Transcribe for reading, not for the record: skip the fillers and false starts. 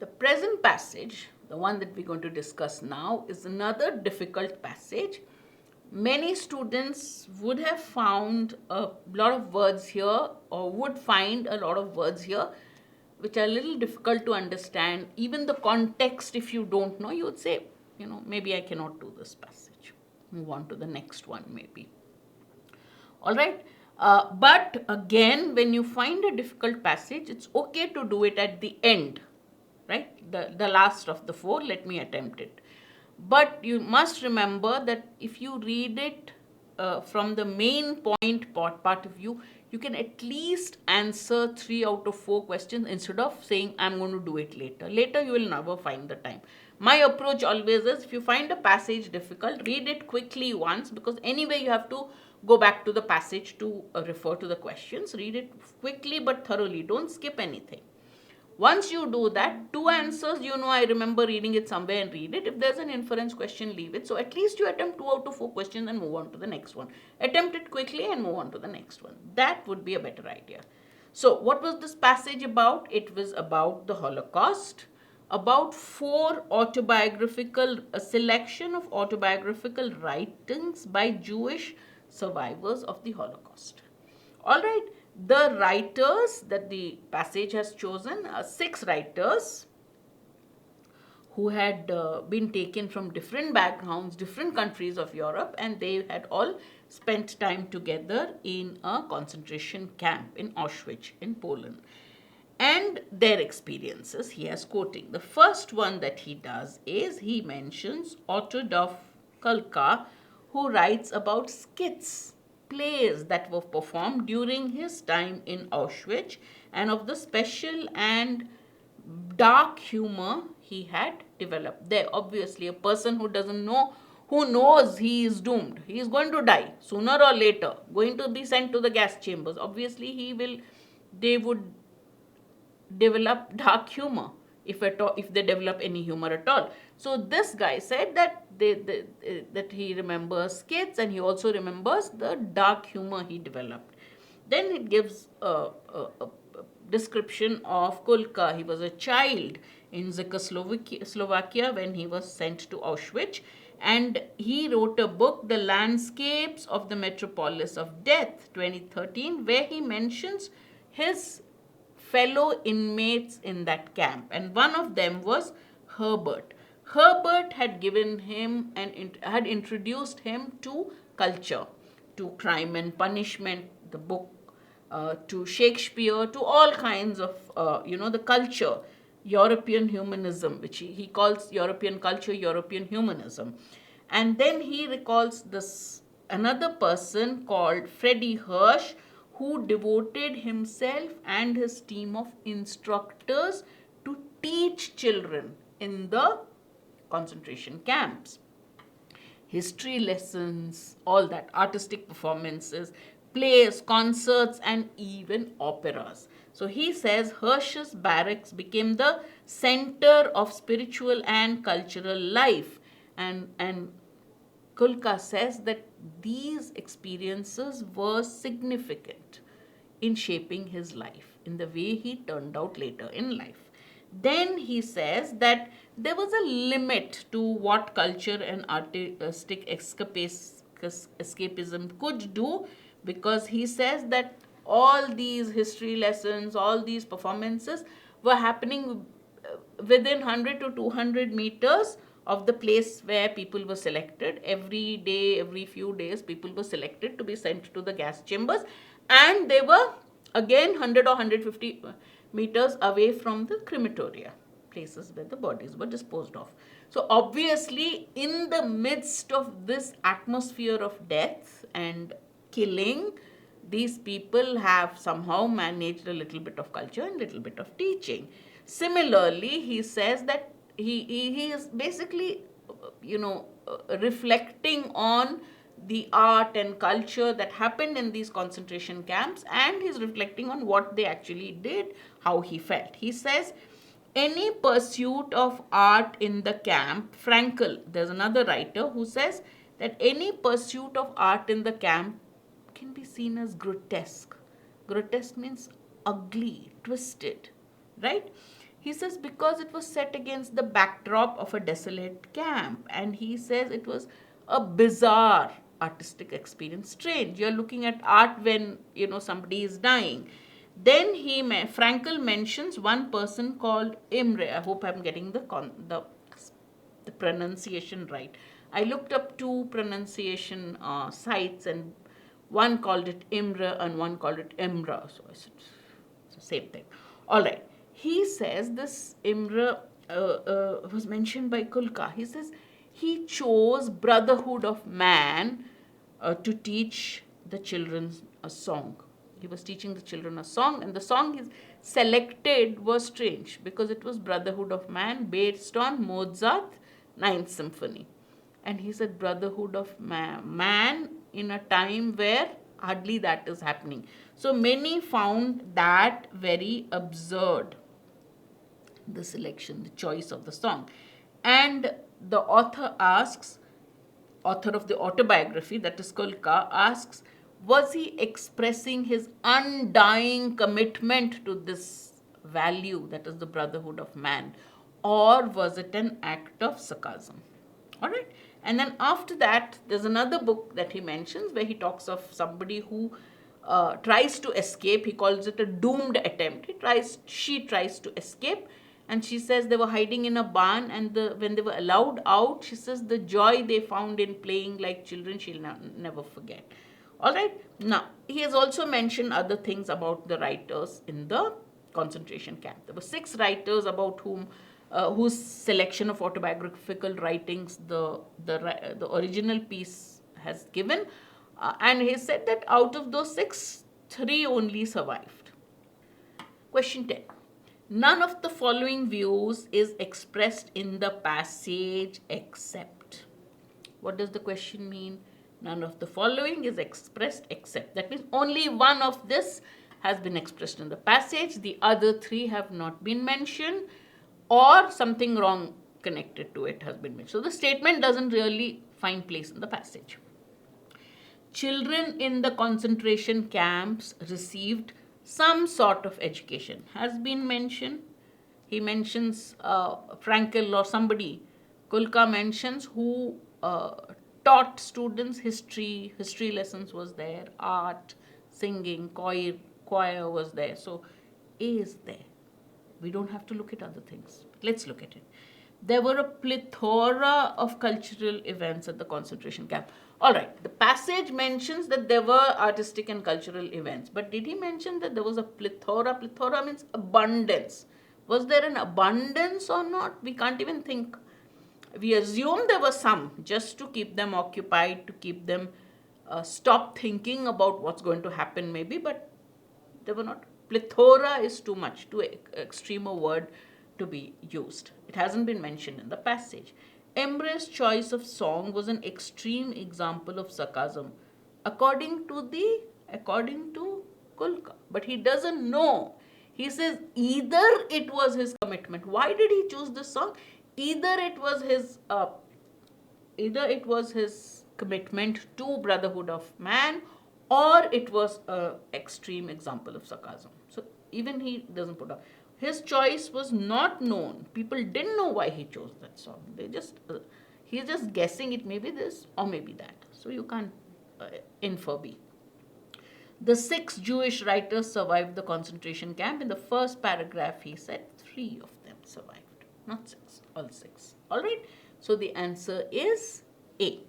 The present passage, the one that we're going to discuss now, is another difficult passage. Many students would have found a lot of words here, or would find a lot of words here which are a little difficult to understand. Even the context, if you don't know, you would say, maybe I cannot do this passage. Move on to the next one, maybe. All right. But again, when you find a difficult passage, it's okay to do it at the end, right? The last of the four, let me attempt it. But you must remember that if you read it from the main part of view, you can at least answer 3 out of 4 questions instead of saying, I'm going to do it later. Later, you will never find the time. My approach always is, if you find a passage difficult, read it quickly once, because anyway, you have to go back to the passage to refer to the questions. Read it quickly but thoroughly. Don't skip anything. Once you do that, 2 answers, I remember reading it somewhere and read it. If there's an inference question, leave it. So at least you attempt 2 out of 4 questions and move on to the next one. Attempt it quickly and move on to the next one. That would be a better idea. So what was this passage about? It was about the Holocaust, about 4 a selection of autobiographical writings by Jewish survivors of the Holocaust. All right. The writers that the passage has chosen are 6 writers who had been taken from different backgrounds, different countries of Europe, and they had all spent time together in a concentration camp in Auschwitz in Poland. And their experiences he is quoting. The first one that he does is he mentions Otto Dov Kulka, who writes about skits, plays that were performed during his time in Auschwitz, and of the special and dark humor he had developed there. Obviously, a person who doesn't know, who knows he is doomed, he is going to die sooner or later, going to be sent to the gas chambers. Obviously, they would develop dark humor if they develop any humor at all. So this guy said that that he remembers skits, and he also remembers the dark humor he developed. Then it gives a description of Kulka. He was a child in Czechoslovakia when he was sent to Auschwitz, and he wrote a book, The Landscapes of the Metropolis of Death, 2013, where he mentions his fellow inmates in that camp, and one of them was Herbert. Herbert had given him and had introduced him to culture, to Crime and Punishment, the book, to Shakespeare, to all kinds of the culture, European humanism, which he calls European culture, European humanism. And then he recalls this another person called Freddie Hirsch, who devoted himself and his team of instructors to teach children in the concentration camps. History lessons, all that, artistic performances, plays, concerts, and even operas. So he says Hirsch's barracks became the center of spiritual and cultural life. And Kulka says that these experiences were significant in shaping his life, in the way he turned out later in life. Then he says that there was a limit to what culture and artistic escapism could do, because he says that all these history lessons, all these performances were happening within 100 to 200 meters of the place where people were selected. Every day, every few days, people were selected to be sent to the gas chambers, and they were again 100 or 150 meters away from the crematoria, places where the bodies were disposed of. So obviously, in the midst of this atmosphere of death and killing, these people have somehow managed a little bit of culture and a little bit of teaching. Similarly, he says that he is basically, reflecting on the art and culture that happened in these concentration camps, and he's reflecting on what they actually did, how he felt. He says, any pursuit of art in the camp, Frankel, there's another writer who says that any pursuit of art in the camp can be seen as grotesque. Grotesque means ugly, twisted, right? He says because it was set against the backdrop of a desolate camp, and he says it was a bizarre artistic experience. Strange. You're looking at art when somebody is dying. Then Frankel mentions one person called Imre. I hope I'm getting the pronunciation right. I looked up two pronunciation sites, and one called it Imre and one called it Imra. So I said, it's the same thing. All right. He says this Imre was mentioned by Kulka. He says he chose Brotherhood of Man to teach the children a song. He was teaching the children a song, and the song he selected was strange because it was Brotherhood of Man based on Mozart Ninth Symphony. And he said Brotherhood of Man in a time where hardly that is happening. So many found that very absurd, the selection, the choice of the song. And the author of the autobiography, that is Kulka, asks, was he expressing his undying commitment to this value, that is the brotherhood of man, or was it an act of sarcasm? All right. And then after that, there's another book that he mentions where he talks of somebody who tries to escape. He calls it a doomed attempt. She tries to escape, and she says they were hiding in a barn, and when they were allowed out, she says the joy they found in playing like children, she'll never forget. All right. Now, he has also mentioned other things about the writers in the concentration camp. There were 6 writers about whose selection of autobiographical writings the original piece has given. And he said that out of those 6, 3 only survived. Question 10. None of the following views is expressed in the passage except. What does the question mean? None of the following is expressed except. That means only one of this has been expressed in the passage. The other 3 have not been mentioned, or something wrong connected to it has been mentioned. So the statement doesn't really find place in the passage. Children in the concentration camps received some sort of education has been mentioned. He mentions Frankel or somebody. Kulka mentions who taught students history lessons was there, art, singing, choir was there. So A is there. We don't have to look at other things. Let's look at it. There were a plethora of cultural events at the concentration camp. All right, the passage mentions that there were artistic and cultural events, but did he mention that there was a plethora? Plethora means abundance. Was there an abundance or not? We can't even think. We assume there were some, just to keep them occupied, to keep them stop thinking about what's going to happen maybe, but there were not. Plethora is too much, too extreme a word to be used. It hasn't been mentioned in the passage. Emre's choice of song was an extreme example of sarcasm, according to Kulka. But he doesn't know. He says either it was his commitment. Why did he choose this song? Either it was his commitment to brotherhood of man, or it was an extreme example of sarcasm. So even he doesn't put up. His choice was not known. People didn't know why he chose that song. He's just guessing it may be this or maybe that. So you can't infer B. The 6 Jewish writers survived the concentration camp. In the first paragraph, he said 3 of them survived, not 6, all 6. All right. So the answer is A.